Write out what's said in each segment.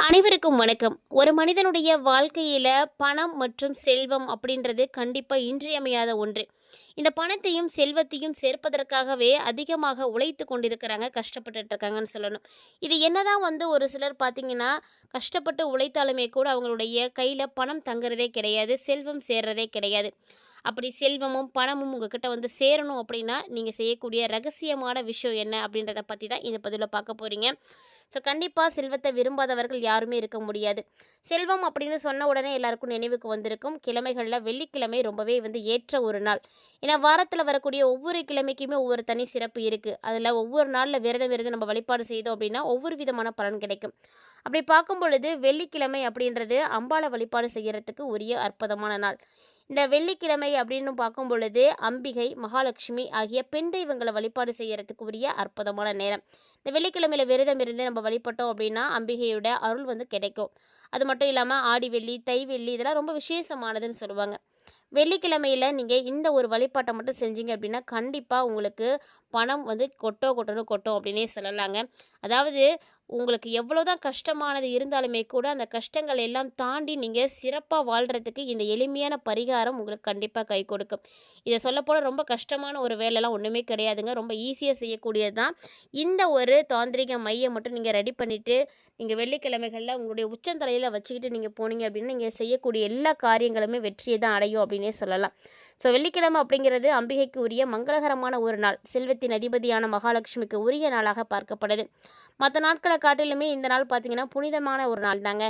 அனைவருக்கும் வணக்கம். ஒரு மனிதனுடைய வாழ்க்கையில பணம் மற்றும் செல்வம் அப்படின்றது கண்டிப்பா இன்றியமையாத ஒன்று. இந்த பணத்தையும் செல்வத்தையும் சேர்ப்பதற்காகவே அதிகமாக உழைத்து கொண்டிருக்கிறாங்க, கஷ்டப்பட்டுட்டு இருக்காங்கன்னு சொல்லணும். இது என்னதான் ஒரு சிலர் பார்த்தீங்கன்னா, கஷ்டப்பட்டு உழைத்தாலுமே கூட அவங்களுடைய கையில பணம் தங்குறதே கிடையாது. செல்வம் சேர்றதே கிடையாது. அப்படி செல்வமும் பணமும் உங்ககிட்ட சேரணும் அப்படின்னா, நீங்க செய்யக்கூடிய ரகசியமான விஷயம் என்ன அப்படின்றத பத்தி தான் இந்த பதிவுல பார்க்க போறீங்க. ஸோ கண்டிப்பா செல்வத்த விரும்பாதவர்கள் யாருமே இருக்க முடியாது. செல்வம் அப்படின்னு சொன்ன உடனே எல்லாருக்கும் நினைவுக்கு வந்திருக்கும். கிழமைகள்ல வெள்ளிக்கிழமை ரொம்பவே ஏற்ற ஒரு நாள். ஏன்னா வாரத்துல வரக்கூடிய ஒவ்வொரு கிழமைக்குமே ஒவ்வொரு தனி சிறப்பு இருக்கு. அதுல ஒவ்வொரு நாள்ல விரதம் இருந்து நம்ம வழிபாடு செய்தோம் அப்படின்னா, ஒவ்வொரு விதமான பலன் கிடைக்கும். அப்படி பார்க்கும் பொழுது வெள்ளிக்கிழமை அப்படின்றது அம்பாள வழிபாடு செய்யறதுக்கு உரிய அற்புதமான நாள். இந்த வெள்ளிக்கிழமை அப்படின்னு பார்க்கும் பொழுது அம்பிகை, மகாலட்சுமி ஆகிய பெண் தெய்வங்களை வழிபாடு செய்யறதுக்கு உரிய அற்புதமான நேரம். இந்த வெள்ளிக்கிழமையில விரதம் இருந்து நம்ம வழிபட்டோம் அப்படின்னா அம்பிகையோட அருள் கிடைக்கும். அது மட்டும் இல்லாமல் ஆடி வெள்ளி, தை வெள்ளி இதெல்லாம் ரொம்ப விசேஷமானதுன்னு சொல்லுவாங்க. வெள்ளிக்கிழமையில நீங்கள் இந்த ஒரு வழிபாட்டை மட்டும் செஞ்சீங்க அப்படின்னா கண்டிப்பாக உங்களுக்கு பணம் கொட்டணும் கொட்டும் அப்படின்னே சொல்லலாங்க. அதாவது உங்களுக்கு எவ்வளோதான் கஷ்டமானது இருந்தாலுமே கூட அந்த கஷ்டங்கள் எல்லாம் தாண்டி நீங்கள் சிறப்பாக வாழ்கிறதுக்கு இந்த எளிமையான பரிகாரம் உங்களுக்கு கண்டிப்பாக கை கொடுக்கும். இதை சொல்லப்போனால் ரொம்ப கஷ்டமான ஒரு வேலைலாம் ஒன்றுமே கிடையாதுங்க. ரொம்ப ஈஸியாக செய்யக்கூடியது தான். இந்த ஒரு தாந்திரிக மையம் மட்டும் நீங்கள் ரெடி பண்ணிவிட்டு நீங்கள் வெள்ளிக்கிழமைகளில் உங்களுடைய உச்சந்தலையில் வச்சுக்கிட்டு நீங்கள் போனீங்க அப்படின்னா நீங்கள் செய்யக்கூடிய எல்லா காரியங்களுமே வெற்றியை தான் அடையும் அப்படின்னே சொல்லலாம். ஸோ வெள்ளிக்கிழமை அப்படிங்கிறது அம்பிகைக்கு உரிய மங்களகரமான ஒரு நாள். செல்வத்தின் அதிபதியான மகாலட்சுமிக்கு உரிய நாளாக பார்க்கப்படுது. மற்ற நாட்களை காட்டிலுமே இந்த நாள் பார்த்தீங்கன்னா புனிதமான ஒரு நாள் தாங்க.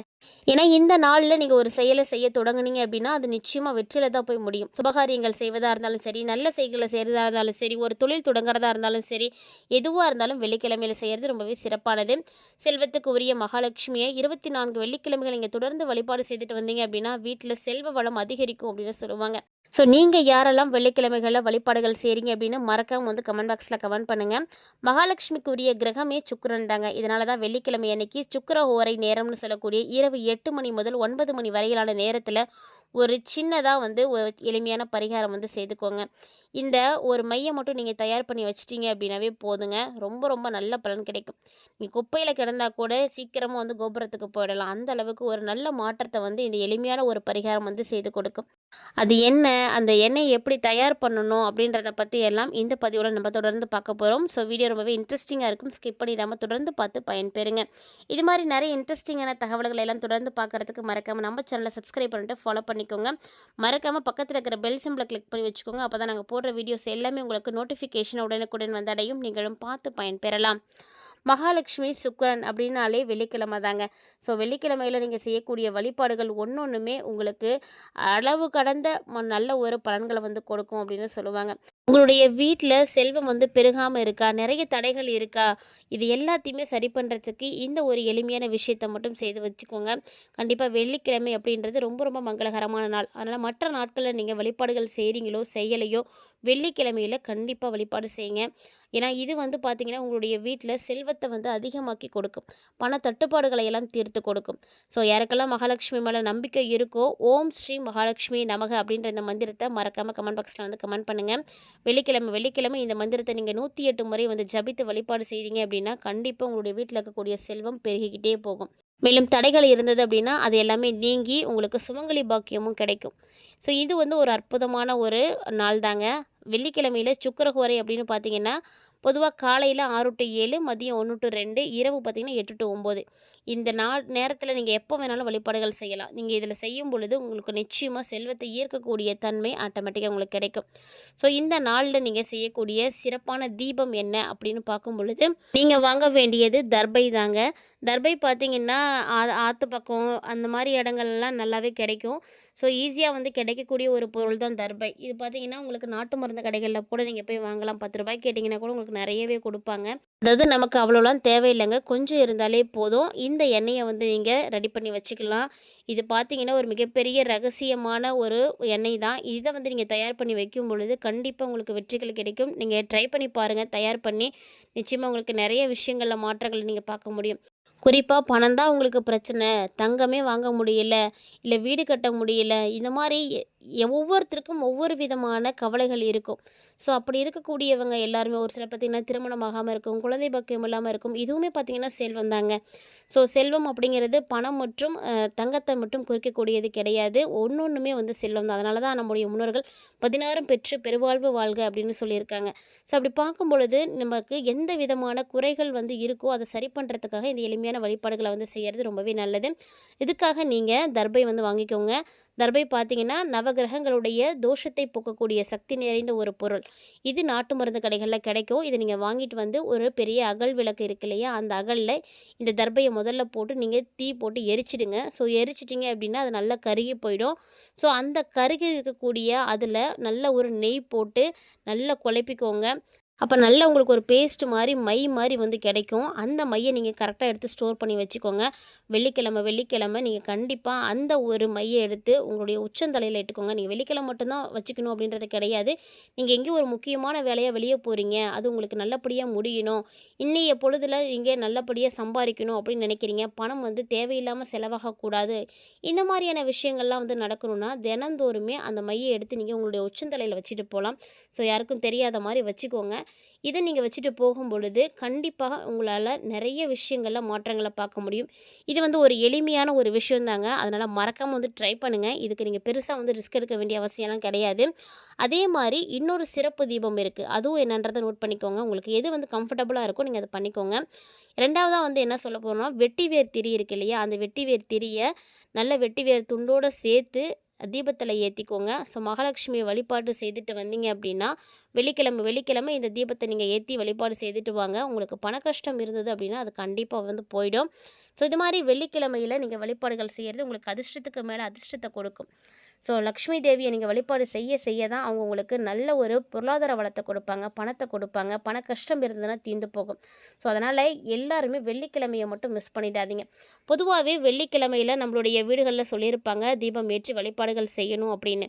ஏன்னா இந்த நாளில் நீங்கள் ஒரு செயலை செய்ய தொடங்குனீங்க அப்படின்னா அது நிச்சயமாக வெற்றியில் தான் போய் முடியும். சுபகாரியங்கள் செய்வதாக இருந்தாலும் சரி, நல்ல செய்களை செய்கிறதா இருந்தாலும் சரி, ஒரு தொழில் தொடங்குறதா இருந்தாலும் சரி, எதுவாக இருந்தாலும் வெள்ளிக்கிழமையில் செய்கிறது ரொம்பவே சிறப்பானது. செல்வத்துக்கு உரிய மகாலட்சுமியை 24 வெள்ளிக்கிழமைகள் நீங்கள் தொடர்ந்து வழிபாடு செய்துட்டு வந்தீங்க அப்படின்னா வீட்டில் செல்வ வளம் அதிகரிக்கும் அப்படின்னு சொல்லுவாங்க. ஸோ நீங்கள் யாரெல்லாம் வெள்ளிக்கிழமைகளில் வழிபாடுகள் செய்கிறீங்க அப்படின்னு மறக்காமல் கமெண்ட் பாக்ஸில் கமெண்ட் பண்ணுங்கள். மகாலட்சுமிக்கு உரிய கிரகமே சுக்கிரன் தாங்க. இதனால தான் வெள்ளிக்கிழமை அன்னைக்கு சுக்கிர ஓரை நேரம்னு சொல்லக்கூடிய இரவு 8 மணி முதல் 9 மணி வரையிலான நேரத்தில் ஒரு சின்னதாக ஒரு எளிமையான பரிகாரம் செய்துக்கோங்க. இந்த ஒரு மையம் மட்டும் நீங்கள் தயார் பண்ணி வச்சிட்டிங்க அப்படின்னாவே போதுங்க. ரொம்ப ரொம்ப நல்ல பலன் கிடைக்கும். நீங்கள் குப்பையில் கிடந்தா கூட சீக்கிரமாக கோபுரத்துக்கு போயிடலாம். அந்த அளவுக்கு ஒரு நல்ல மாற்றத்தை இந்த எளிமையான ஒரு பரிகாரம் செய்து கொடுக்கும். அது என்ன, அந்த எண்ணெய் எப்படி தயார் பண்ணணும் அப்படின்றத பற்றி எல்லாம் இந்த பதிவில் நம்ம தொடர்ந்து பார்க்க போகிறோம். ஸோ வீடியோ ரொம்பவே இன்ட்ரெஸ்டிங்காக இருக்கும். ஸ்கிப் பண்ணிடாமல் தொடர்ந்து பார்த்து பயன்பெறுங்க. இது மாதிரி நிறைய இன்ட்ரெஸ்டிங்கான தகவல்களை எல்லாம் தொடர்ந்து பார்க்குறதுக்கு மறக்காமல் நம்ம சேனலை சப்ஸ்கிரைப் பண்ணிட்டு ஃபாலோ பண்ணிக்கோங்க. மறக்காமல் பக்கத்தில் இருக்கிற பெல் சிம்பிளை கிளிக் பண்ணி வச்சுக்கோங்க. அப்போ தான் நாங்கள் போடுற வீடியோஸ் எல்லாமே உங்களுக்கு நோட்டிஃபிகேஷன் உடனுக்குடன் வந்தடையும். நீங்களும் பார்த்து பயன்பெறலாம். மகாலட்சுமி சுக்கிரன் அப்படின்னாலே வெள்ளிக்கிழமை தாங்க. ஸோ வெள்ளிக்கிழமையில் நீங்கள் செய்யக்கூடிய வழிபாடுகள் ஒன்றுமே உங்களுக்கு அளவு கடந்த நல்ல ஒரு பலன்களை கொடுக்கும் அப்படின்னு சொல்லுவாங்க. உங்களுடைய வீட்டில் செல்வம் பெருகாமல் இருக்கா, நிறைய தடைகள் இருக்கா, இது எல்லாத்தையுமே சரி பண்ணுறதுக்கு இந்த ஒரு எளிமையான விஷயத்தை மட்டும் செய்து வச்சுக்கோங்க. கண்டிப்பாக வெள்ளிக்கிழமை அப்படின்றது ரொம்ப ரொம்ப மங்களகரமான நாள். அதனால் மற்ற நாட்களில் நீங்கள் வழிபாடுகள் செய்கிறீங்களோ செய்யலையோ வெள்ளிக்கிழமையில் கண்டிப்பாக வழிபாடு செய்யுங்க. ஏன்னா இது பார்த்திங்கன்னா உங்களுடைய வீட்டில் செல்வத்தை அதிகமாக்கி கொடுக்கும். பண தட்டுப்பாடுகளை எல்லாம் தீர்த்து கொடுக்கும். ஸோ யாருக்கெல்லாம் மகாலட்சுமி மேலே நம்பிக்கை இருக்கோ ஓம் ஸ்ரீ மகாலட்சுமி நமக அப்படின்ற இந்த மந்திரத்தை மறக்காமல் கமெண்ட் பாக்ஸில் கமெண்ட் பண்ணுங்கள். வெள்ளிக்கிழமை இந்த மந்திரத்தை நீங்கள் 108 முறை ஜபித்து வழிபாடு செய்தீங்க அப்படின்னா கண்டிப்பாக உங்களுடைய வீட்டில் இருக்கக்கூடிய செல்வம் பெருகிக்கிட்டே போகும். மேலும் தடைகள் இருந்தது அப்படின்னா அது எல்லாமே நீங்கி உங்களுக்கு சுமங்கலி பாக்கியமும் கிடைக்கும். ஸோ இது ஒரு அற்புதமான ஒரு நாள் தாங்க. வெள்ளிக்கிழமையில் சுக்கிரஹோரை அப்படின்னு பார்த்தீங்கன்னா பொதுவாக காலையில் 6 to 7, மதியம் 1 to 2, இரவு பார்த்திங்கன்னா 8 to 9. இந்த நேரத்தில் நீங்கள் எப்போ வேணாலும் வழிபாடுகள் செய்யலாம். நீங்கள் இதில் செய்யும் பொழுது உங்களுக்கு நிச்சயமாக செல்வத்தை ஈர்க்கக்கூடிய தன்மை ஆட்டோமேட்டிக்காக உங்களுக்கு கிடைக்கும். ஸோ இந்த நாளில் நீங்கள் செய்யக்கூடிய சிறப்பான தீபம் என்ன அப்படின்னு பார்க்கும் பொழுது நீங்கள் வாங்க வேண்டியது தர்பை தாங்க. தர்பை பார்த்திங்கன்னா ஆற்று பக்கம் அந்த மாதிரி இடங்கள்லாம் நல்லாவே கிடைக்கும். ஸோ ஈஸியாக கிடைக்கக்கூடிய ஒரு பொருள் தான் தர்பை. இது பார்த்திங்கன்னா உங்களுக்கு நாட்டு மருந்து கடைகளில் கூட நீங்கள் போய் வாங்கலாம். 10 ரூபாய்க்கு கேட்டிங்கன்னா கூட உங்களுக்கு நிறையவே கொடுப்பாங்க. அதாவது நமக்கு அவ்வளோலாம் தேவையில்லைங்க, கொஞ்சம் இருந்தாலே போதும். இந்த எண்ணெயை நீங்கள் ரெடி பண்ணி வச்சுக்கலாம். இது பார்த்திங்கன்னா ஒரு மிகப்பெரிய ரகசியமான ஒரு எண்ணெய் தான். இதை நீங்கள் தயார் பண்ணி வைக்கும் பொழுது கண்டிப்பாக உங்களுக்கு வெற்றிகள் கிடைக்கும். நீங்கள் ட்ரை பண்ணி பாருங்கள். தயார் பண்ணி நிச்சயமாக உங்களுக்கு நிறைய விஷயங்களில் மாற்றங்களை நீங்கள் பார்க்க முடியும். குறிப்பாக பணம் தான் உங்களுக்கு பிரச்சனை, தங்கமே வாங்க முடியல, இல்லை வீடு கட்ட முடியல, இந்த மாதிரி ஒவ்வொருத்தருக்கும் ஒவ்வொரு விதமான கவலைகள் இருக்கும். ஸோ அப்படி இருக்கக்கூடியவங்க எல்லாருமே ஒரு சிலர் பார்த்திங்கன்னா திருமணம் ஆகாம இருக்கும், குழந்தை பாக்கியம் இல்லாமல் இருக்கும். இதுவுமே பார்த்திங்கன்னா செல்வம் தாங்க. ஸோ செல்வம் அப்படிங்கிறது பணம் மற்றும் தங்கத்தை மட்டும் குறிக்கக்கூடியது கிடையாது. ஒன்னொன்றுமே வந்து செல்வம் தான். அதனால தான் நம்முடைய முன்னோர்கள் 16 பெற்று பெருவாழ்வு வாழ்க அப்படின்னு சொல்லியிருக்காங்க. ஸோ அப்படி பார்க்கும் பொழுது நமக்கு எந்த விதமான குறைகள் வந்து இருக்கோ அதை சரி பண்ணுறதுக்காக இந்த எளிமையான வழிபாடுகளை வந்து செய்கிறது ரொம்பவே நல்லது. இதுக்காக நீங்கள் தர்பை வந்து வாங்கிக்கோங்க. தர்பை பார்த்தீங்கன்னா நவகிரகங்களுடைய தோஷத்தை போக்கக்கூடிய சக்தி நிறைந்த ஒரு பொருள். இது நாட்டு மருந்து கடைகளில் கிடைக்கும். இதை நீங்கள் வாங்கிட்டு வந்து ஒரு பெரிய அகல் விளக்கு இருக்கு இல்லையா, அந்த அகலில் இந்த தர்பையை முதல்ல போட்டு நீங்கள் தீ போட்டு எரிச்சிடுங்க. ஸோ எரிச்சிட்டிங்க அப்படின்னா அது நல்லா கருகி போயிடும். ஸோ அந்த கருகி இருக்கக்கூடிய அதில் நல்ல ஒரு நெய் போட்டு நல்லா குழப்பிக்கோங்க. அப்போ நல்லா உங்களுக்கு ஒரு பேஸ்ட் மாதிரி மை மாதிரி வந்து கிடைக்கும். அந்த மையை நீங்கள் கரெக்டாக எடுத்து ஸ்டோர் பண்ணி வச்சுக்கோங்க. வெள்ளிக்கிழமை நீங்கள் கண்டிப்பாக அந்த ஒரு மையை எடுத்து உங்களுடைய உச்சந்தலையில் இட்டுக்கோங்க. நீங்கள் வெள்ளிக்கிழமை மட்டும்தான் வச்சுக்கணும் அப்படின்றது கிடையாது. நீங்கள் எங்கேயும் ஒரு முக்கியமான வேலையாக வெளியே போகிறீங்க, அது உங்களுக்கு நல்லபடியாக முடியணும், இன்னைய பொழுதில் நீங்கள் நல்லபடியாக சம்பாதிக்கணும் அப்படின்னு நினைக்கிறீங்க, பணம் வந்து தேவையில்லாமல் செலவாகக்கூடாது, இந்த மாதிரியான விஷயங்கள்லாம் வந்து நடக்கணும்னா தினந்தோறுமே அந்த மையை எடுத்து நீங்கள் உங்களுடைய உச்சந்தலையில் வச்சுட்டு போகலாம். ஸோ யாருக்கும் தெரியாத மாதிரி வச்சுக்கோங்க. இதை நீங்கள் வச்சுட்டு போகும் பொழுது கண்டிப்பாக உங்களால் நிறைய விஷயங்களில் மாற்றங்களை பார்க்க முடியும். இது வந்து ஒரு எளிமையான ஒரு விஷயம் தாங்க. அதனால் மறக்காமல் வந்து ட்ரை பண்ணுங்கள். இதுக்கு நீங்கள் பெருசாக வந்து ரிஸ்க் எடுக்க வேண்டிய அவசியம்லாம் கிடையாது. அதே மாதிரி இன்னொரு சிறப்பு தீபம் இருக்குது. அதுவும் என்னன்றதை நோட் பண்ணிக்கோங்க. உங்களுக்கு எது வந்து கம்ஃபர்டபுளாக இருக்கோ நீங்கள் அதை பண்ணிக்கோங்க. ரெண்டாவதாக வந்து என்ன சொல்ல போகிறோம்னா, வெட்டிவேர் திரி இருக்கு இல்லையா, அந்த வெட்டிவேர் திரியை நல்ல வெட்டிவேர் துண்டோடு சேர்த்து தீபத்தில் ஏற்றிக்கோங்க. ஸோ மகாலட்சுமி வழிபாடு செய்துட்டு வந்தீங்க அப்படின்னா வெள்ளிக்கிழமை இந்த தீபத்தை நீங்கள் ஏற்றி வழிபாடு செய்துட்டு வாங்க. உங்களுக்கு பண கஷ்டம் இருந்தது அப்படின்னா அது கண்டிப்பாக வந்து போயிடும். ஸோ இது மாதிரி வெள்ளிக்கிழமையில் நீங்கள் வழிபாடுகள் செய்கிறது உங்களுக்கு அதிர்ஷ்டத்துக்கு மேலே அதிர்ஷ்டத்தை கொடுக்கும். ஸோ லக்ஷ்மி தேவியை நீங்கள் வழிபாடு செய்ய தான் அவங்க உங்களுக்கு நல்ல ஒரு பொருளாதார வளத்தை கொடுப்பாங்க, பணத்தை கொடுப்பாங்க. பண கஷ்டம் இருந்ததுன்னா தீர்ந்து போகும். ஸோ அதனால் எல்லாருமே வெள்ளிக்கிழமையை மட்டும் மிஸ் பண்ணிடாதீங்க. பொதுவாகவே வெள்ளிக்கிழமையில் நம்மளுடைய வீடுகளில் சொல்லியிருப்பாங்க தீபம் ஏற்றி வழிபாடுகள் செய்யணும் அப்படின்னு.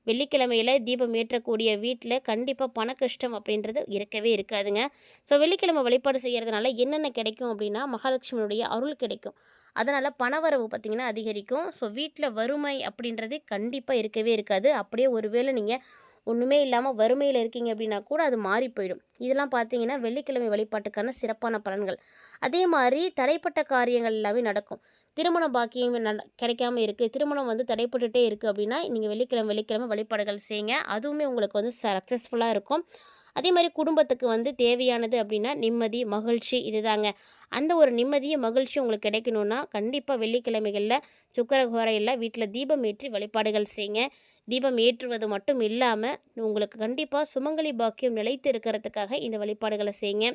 வெள்ளிக்கிழமையில் தீபம் ஏற்றக்கூடிய வீட்டில் கண்டிப்பாக பண கஷ்டம் அப்படின்றது இருக்கவே இருக்காதுங்க. ஸோ வெள்ளிக்கிழமை வழிபாடு செய்கிறதுனால என்னென்ன கிடைக்கும் அப்படின்னா, மகாலட்சுமியுடைய அருள் கிடைக்கும். அதனால் பணவரவு பார்த்திங்கன்னா அதிகரிக்கும். ஸோ வீட்டில் வறுமை அப்படின்றது கண்டிப்பாக இருக்கவே இருக்காது. அப்படியே ஒருவேளை நீங்கள் ஒன்றுமே இல்லாமல் வறுமையில் இருக்கீங்க அப்படின்னா கூட அது மாறி போயிடும். இதெல்லாம் பார்த்தீங்கன்னா வெள்ளிக்கிழமை வழிபாட்டுக்கான சிறப்பான பலன்கள். அதே மாதிரி தடைப்பட்ட காரியங்கள் எல்லாமே நடக்கும். திருமண பாக்கியம் கிடைக்காம இருக்குது, திருமணம் வந்து தடைப்பட்டுட்டே இருக்குது அப்படின்னா நீங்கள் வெள்ளிக்கிழமை வழிபாடுகள் செய்யுங்க. அதுவுமே உங்களுக்கு வந்து சக்ஸஸ்ஃபுல்லாக இருக்கும். அதே மாதிரி குடும்பத்துக்கு வந்து தேவையானது அப்படின்னா நிம்மதி, மகிழ்ச்சி இதுதாங்க. அந்த ஒரு நிம்மதியும் மகிழ்ச்சியும் உங்களுக்கு கிடைக்கணும்னா கண்டிப்பாக வெள்ளிக்கிழமைகளில் சுக்கிரஹோரையில் வீட்டில் தீபம் ஏற்றி வழிபாடுகள் செய்யுங்க. தீபம் ஏற்றுவது மட்டும் இல்லாமல் உங்களுக்கு கண்டிப்பாக சுமங்கலி பாக்கியம் நிலைத்து இருக்கிறதுக்காக இந்த வழிபாடுகளை செய்யுங்க.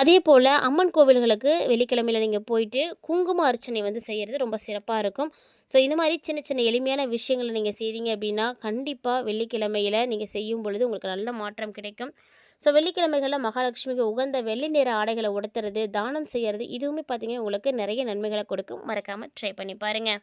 அதே போல் அம்மன் கோவில்களுக்கு வெள்ளிக்கிழமையில் நீங்கள் போயிட்டு குங்கும அர்ச்சனை வந்து செய்கிறது ரொம்ப சிறப்பாக இருக்கும். ஸோ இந்த மாதிரி சின்ன சின்ன எளிமையான விஷயங்களை நீங்கள் செய்தீங்க அப்படின்னா கண்டிப்பாக வெள்ளிக்கிழமையில் நீங்கள் செய்யும் பொழுது உங்களுக்கு நல்ல மாற்றம் கிடைக்கும். ஸோ வெள்ளிக்கிழமைகளில் மகாலட்சுமிக்கு உகந்த வெள்ளி நிற ஆடைகளை உடுத்துறது, தானம் செய்கிறது, இதுவுமே பார்த்திங்கன்னா உங்களுக்கு நிறைய நன்மைகளை கொடுக்கும். மறக்காமல் ட்ரை பண்ணி பாருங்கள்.